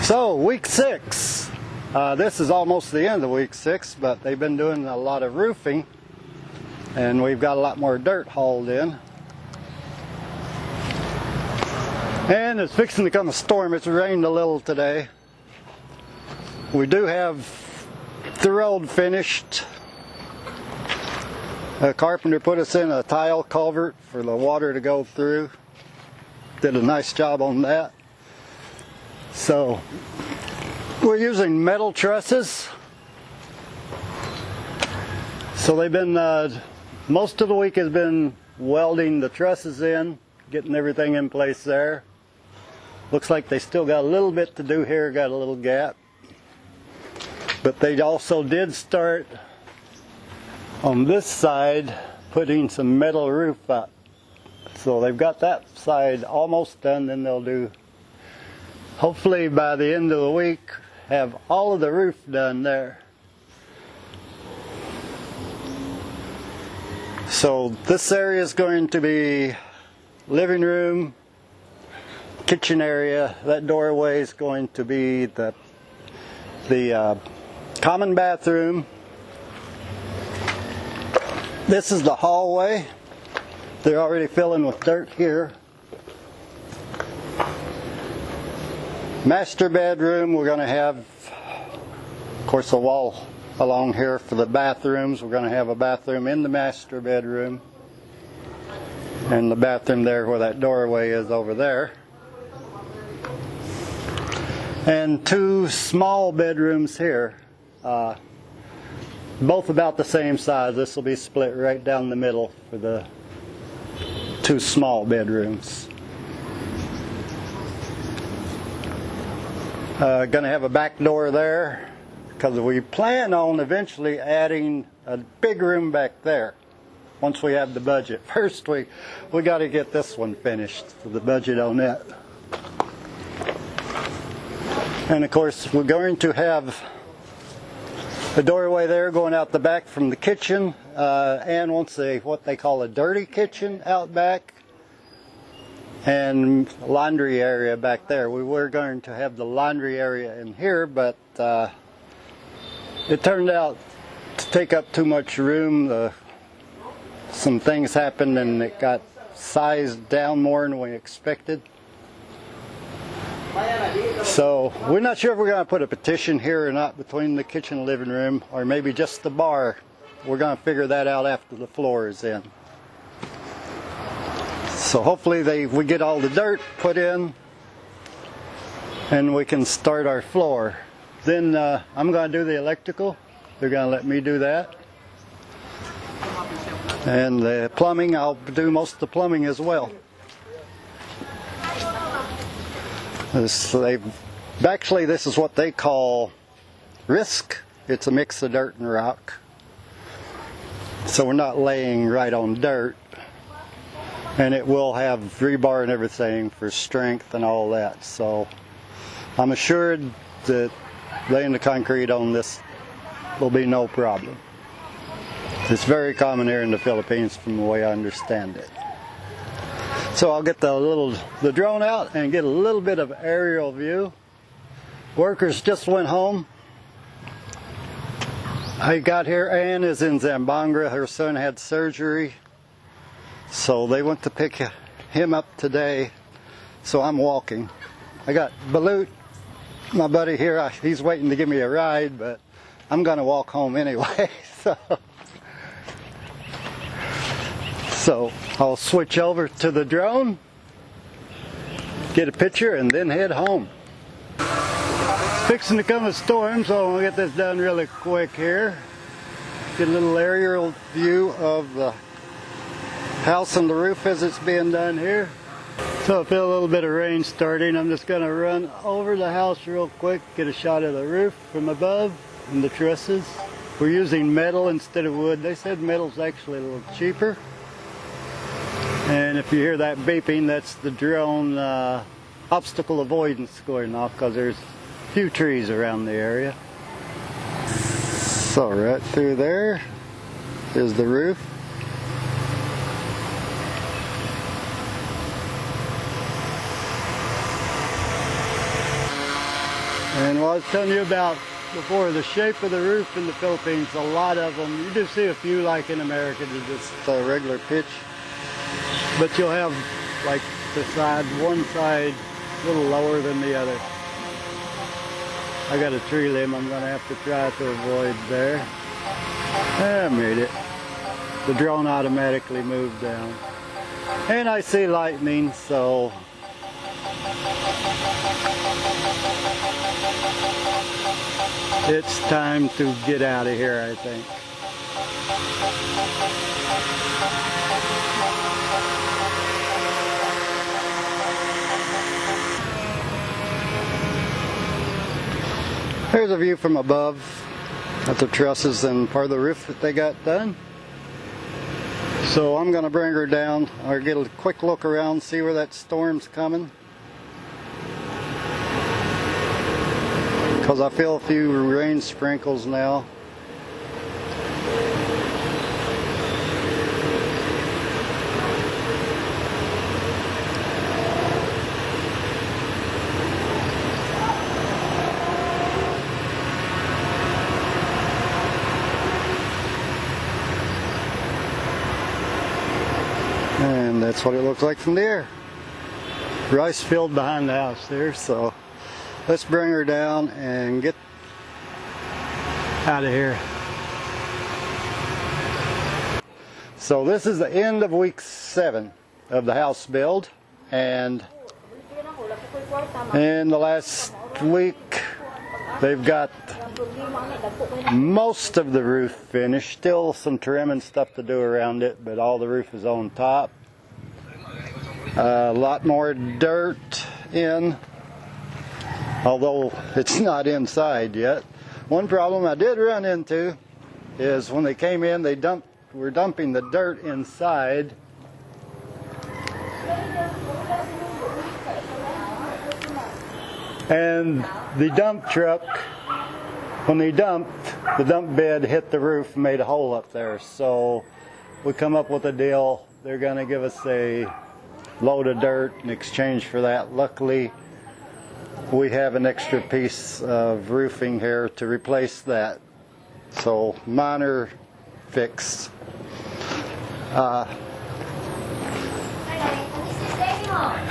So week 6. This is almost the end of week 6, but they've been doing a lot of roofing and we've got a lot more dirt hauled in. And it's fixing to come a storm. It's rained a little today. We do have the road finished. A carpenter put us in a tile culvert for the water to go through. Did a nice job on that. So we're using metal trusses. So they've been, most of the week has been welding the trusses in, getting everything in place there. Looks like they still got a little bit to do here, got a little gap. But they also did start on this side putting some metal roof up. So they've got that side almost done, then they'll do, hopefully by the end of the week, have all of the roof done there. So this area is going to be living room, kitchen area. That doorway is going to be the common bathroom. This is the hallway. They're already filling with dirt here. Master bedroom, we're going to have, of course, a wall along here for the bathrooms. We're going to have a bathroom in the master bedroom. And the bathroom there where that doorway is over there. And 2 small bedrooms here. Both about the same size. This will be split right down the middle for the 2 small bedrooms. Going to have a back door there because we plan on eventually adding a big room back there once we have the budget. First we got to get this one finished for the budget on that. And of course we're going to have a doorway there going out the back from the kitchen, and once what they call a dirty kitchen out back, and laundry area back there. We were going to have the laundry area in here, but it turned out to take up too much room. Some things happened and it got sized down more than we expected. So we're not sure if we're going to put a partition here or not between the kitchen and living room, or maybe just the bar. We're going to figure that out after the floor is in. So hopefully we get all the dirt put in and we can start our floor. Then I'm going to do the electrical. They're going to let me do that. And the plumbing, I'll do most of the plumbing as well. Actually, this is what they call risk. It's a mix of dirt and rock. So we're not laying right on dirt. And it will have rebar and everything for strength and all that. So I'm assured that laying the concrete on this will be no problem. It's very common here in the Philippines from the way I understand it. So I'll get the drone out and get a little bit of aerial view. Workers just went home. I got here. Ann is in Zamboanga. Her son had surgery. So they went to pick him up today. So I'm walking. I got Balut, my buddy here. He's waiting to give me a ride, but I'm going to walk home anyway. So I'll switch over to the drone, get a picture, and then head home. Fixing to come a storm, so I'll get this done really quick here. Get a little aerial view of the house and the roof as it's being done here. So I feel a little bit of rain starting. I'm just going to run over the house real quick, get a shot of the roof from above and the trusses. We're using metal instead of wood. They said metal's actually a little cheaper. And if you hear that beeping, that's the drone obstacle avoidance going off because there's a few trees around the area. So right through there is the roof. And what I was telling you about before, the shape of the roof in the Philippines, a lot of them, you do see a few like in America, they're just a regular pitch. But you'll have like the side, one side a little lower than the other. I got a tree limb I'm going to have to try to avoid there. I made it. The drone automatically moved down. And I see lightning, so it's time to get out of here, I think. Here's a view from above at the trusses and part of the roof that they got done. So I'm going to bring her down or get a quick look around, see where that storm's coming. Because I feel a few rain sprinkles now. And that's what it looks like from the air. Rice field behind the house there, so let's bring her down and get out of here. So this is the end of week 7 of the house build, and in the last week they've got most of the roof finished. Still some trim and stuff to do around it, but all the roof is on top. A lot more dirt in, although it's not inside yet. One problem I did run into is when they came in, were dumping the dirt inside. And the dump truck, when they dumped, the dump bed hit the roof and made a hole up there. So we come up with a deal. They're going to give us a load of dirt in exchange for that. Luckily, we have an extra piece of roofing here to replace that. So minor fix. I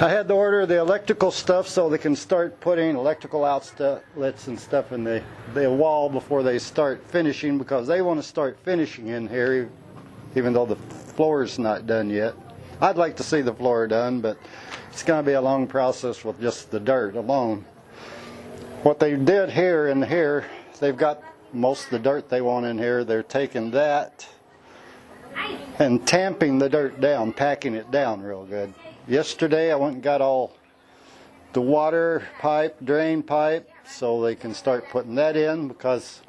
had to order the electrical stuff so they can start putting electrical outlets and stuff in the wall before they start finishing, because they want to start finishing in here even though the floor's not done yet. I'd like to see the floor done, but it's going to be a long process with just the dirt alone. What they did here and here, they've got most of the dirt they want in here. They're taking that and tamping the dirt down, packing it down real good. Yesterday I went and got all the water pipe, drain pipe, so they can start putting that in, because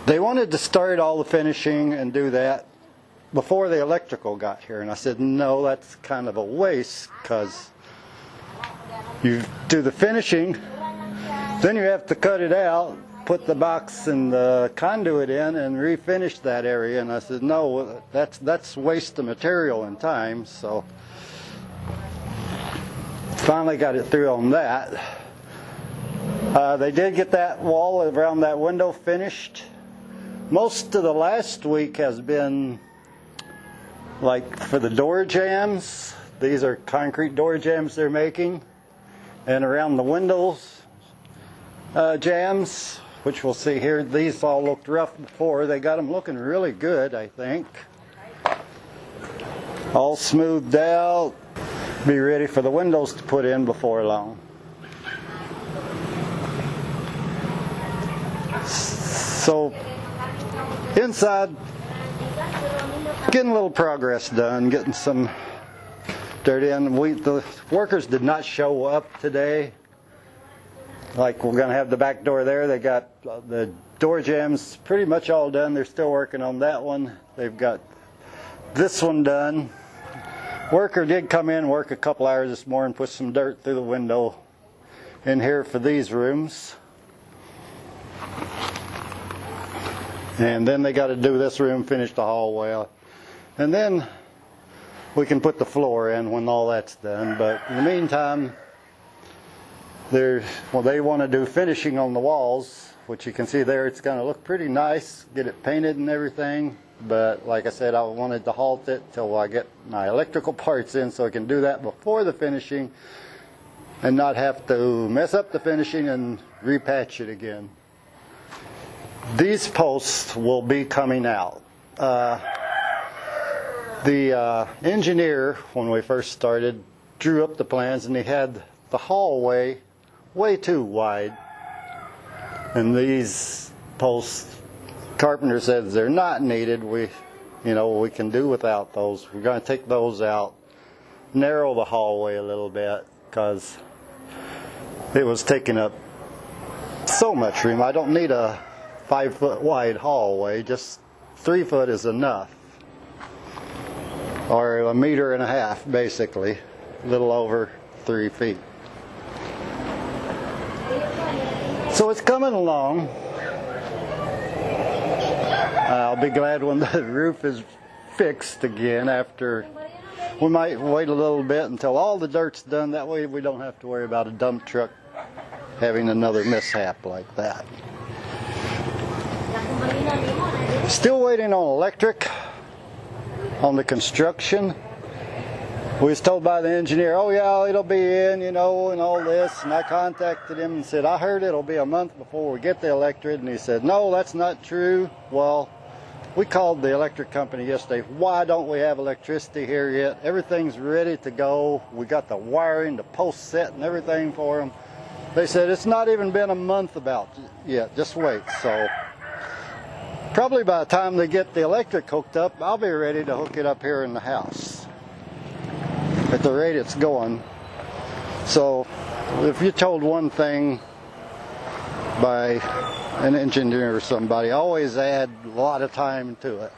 they wanted to start all the finishing and do that before the electrical got here. And I said, no, that's kind of a waste, because you do the finishing, then you have to cut it out, put the box and the conduit in, and refinish that area. And I said, no, that's waste of material and time. So finally got it through on that. They did get that wall around that window finished. Most of the last week has been like for the door jambs. These are concrete door jambs they're making. And around the windows jambs, which we'll see here. These all looked rough before. They got them looking really good, I think. All smoothed out. Be ready for the windows to put in before long. So inside, getting a little progress done, getting some dirt in. The workers did not show up today. Like, we're going to have the back door there. They got the door jambs pretty much all done. They're still working on that one. They've got this one done. Worker did come in, work a couple hours this morning, put some dirt through the window in here for these rooms. And then they got to do this room, finish the hallway. And then we can put the floor in when all that's done. But in the meantime, Well, they want to do finishing on the walls, which you can see there. It's going to look pretty nice, get it painted and everything. But like I said, I wanted to halt it till I get my electrical parts in so I can do that before the finishing and not have to mess up the finishing and repatch it again. These posts will be coming out. The engineer, when we first started, drew up the plans, and he had the hallway way too wide. And these posts, carpenter said they're not needed. We can do without those. We're going to take those out, narrow the hallway a little bit, because it was taking up so much room. I don't need a 5-foot wide hallway, just 3 foot is enough. Or 1.5 meters, basically, a little over 3 feet. So it's coming along. I'll be glad when the roof is fixed again. We might wait a little bit until all the dirt's done. That way we don't have to worry about a dump truck having another mishap like that. Still waiting on electric on the construction. We was told by the engineer, oh yeah, it'll be in, and all this. And I contacted him and said, I heard it'll be a month before we get the electric. And he said, no, that's not true. Well, we called the electric company yesterday. Why don't we have electricity here yet? Everything's ready to go. We got the wiring, the post set and everything for them. They said, it's not even been a month about yet. Just wait. So probably by the time they get the electric hooked up, I'll be ready to hook it up here in the house at the rate it's going. So if you're told one thing by an engineer or somebody, always add a lot of time to it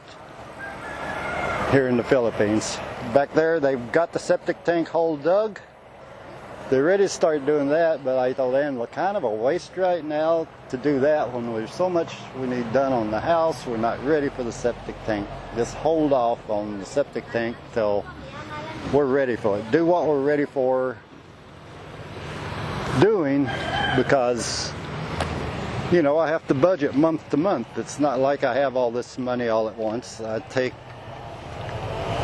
here in the Philippines. Back there, they've got the septic tank hole dug. They're ready to start doing that, but I told them, we're kind of a waste right now to do that when there's so much we need done on the house. We're not ready for the septic tank. Just hold off on the septic tank till we're ready for it. Do what we're ready for doing, because I have to budget month to month. It's not like I have all this money all at once. I take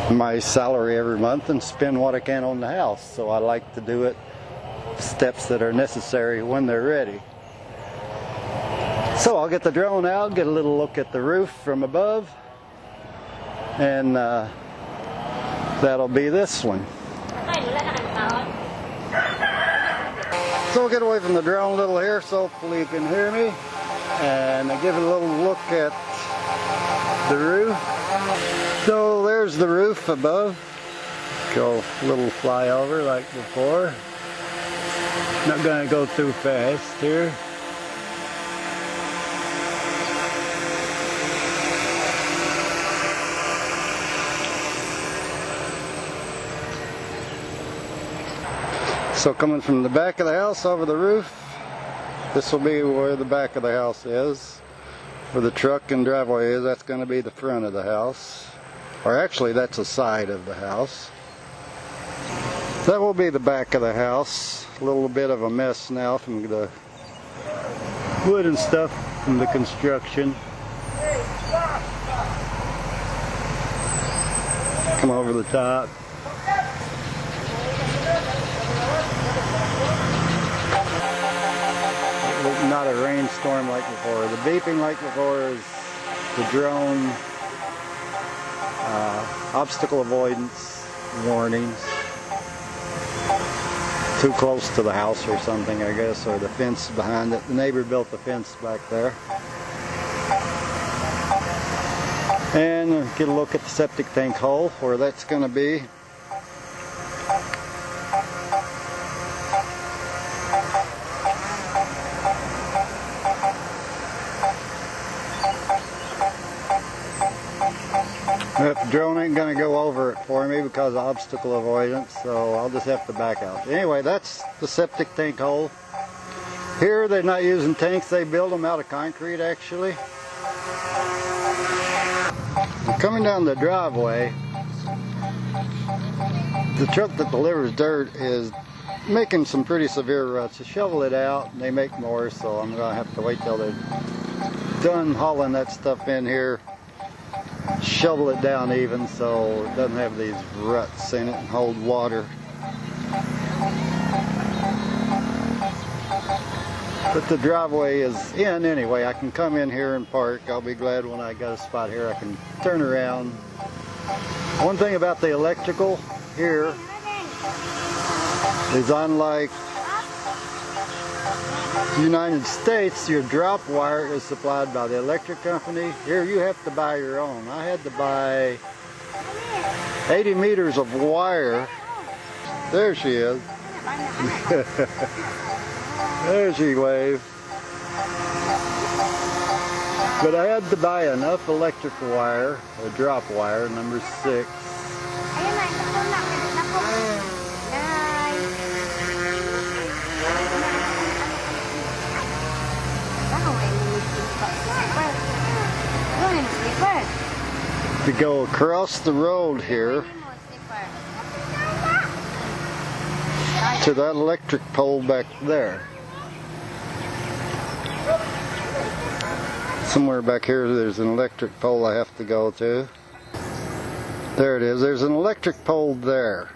my salary every month and spend what I can on the house. So I like to do it steps that are necessary when they're ready. So I'll get the drone out, get a little look at the roof from above, and that'll be this one. So we'll get away from the drone a little here so hopefully you can hear me, and I'll give it a little look at the roof. So there's the roof above. Go a little flyover like before. Not going to go too fast here. So coming from the back of the house over the roof, this will be where the back of the house is. Where the truck and driveway is, that's going to be the front of the house. Or actually, that's the side of the house. That will be the back of the house. A little bit of a mess now from the wood and stuff from the construction. Come over the top. Not a rainstorm like before. The beeping like before is the drone obstacle avoidance warnings. Too close to the house or something, I guess, or the fence behind it. The neighbor built the fence back there. And get a look at the septic tank hole, where that's going to be. The drone ain't going to go over it for me because of obstacle avoidance, so I'll just have to back out. Anyway, that's the septic tank hole. Here they're not using tanks, they build them out of concrete actually. Coming down the driveway, the truck that delivers dirt is making some pretty severe ruts. To shovel it out, and they make more, so I'm gonna have to wait till they're done hauling that stuff in here, shovel it down even so it doesn't have these ruts in it and hold water. But the driveway is in anyway. I can come in here and park. I'll be glad when I got a spot here I can turn around. One thing about the electrical here is, unlike the United States, your drop wire is supplied by the electric company. Here you have to buy your own. I had to buy 80 meters of wire. There she is. There she waved. But I had to buy enough electric wire, or drop wire, number 6. To go across the road here to that electric pole back there. Somewhere back here there's an electric pole I have to go to. There it is. There's an electric pole there.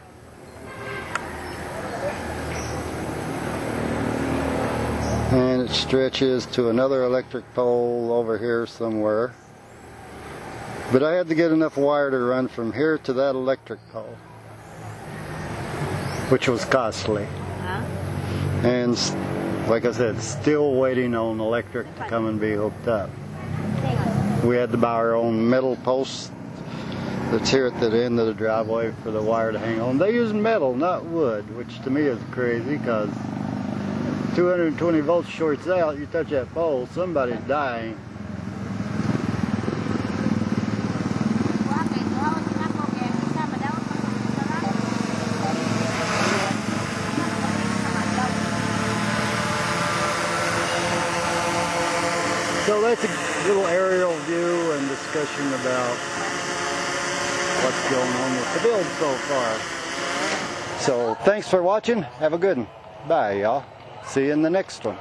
And it stretches to another electric pole over here somewhere. But I had to get enough wire to run from here to that electric pole, which was costly. And like I said, still waiting on electric to come and be hooked up. We had to buy our own metal post that's here at the end of the driveway for the wire to hang on. They use metal, not wood, which to me is crazy, because 220 volts shorts out, you touch that pole, somebody's dying. So that's a little aerial view and discussion about what's going on with the build so far. So thanks for watching. Have a good one. Bye, y'all. See you in the next one.